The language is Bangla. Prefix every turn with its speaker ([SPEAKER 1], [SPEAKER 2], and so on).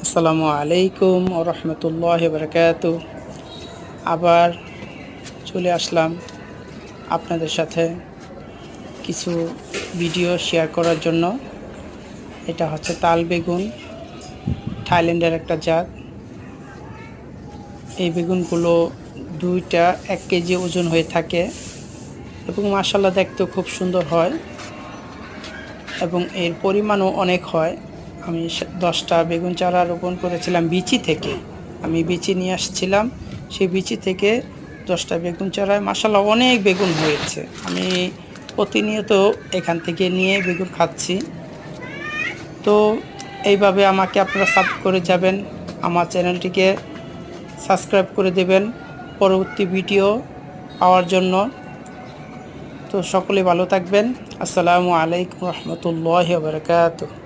[SPEAKER 1] আসসালামু আলাইকুম ওয়া রাহমাতুল্লাহি ওয়া বারাকাতুহু। আবার চলে আসলাম আপনাদের সাথে কিছু ভিডিও শেয়ার করার জন্য। এটা হচ্ছে তাল বেগুন, থাইল্যান্ডের একটা জাত। এই বেগুনগুলো 2টা 1 কেজি ওজন হয়ে থাকে এবং মাশাআল্লাহ দেখতেও খুব সুন্দর হয় এবং এর পরিমাণও অনেক হয়। আমি 10টা বেগুন চারা রোপণ করেছিলাম বিচি থেকে। আমি বিচি নিয়ে আসছিলাম, সেই বিচি থেকে 10টা বেগুন চারায় মাশাআল্লাহ অনেক বেগুন হয়েছে। আমি প্রতিনিয়ত এখান থেকে নিয়ে বেগুন খাচ্ছি। তো এইভাবে আমাকে আপনারা সাপোর্ট করে যাবেন, আমার চ্যানেলটিকে সাবস্ক্রাইব করে দেবেন পরবর্তী ভিডিও পাওয়ার জন্য। তো সকলে ভালো থাকবেন। আসসালামু আলাইকুম রহমতুল্লাহি ওয়া বারাকাতুহু।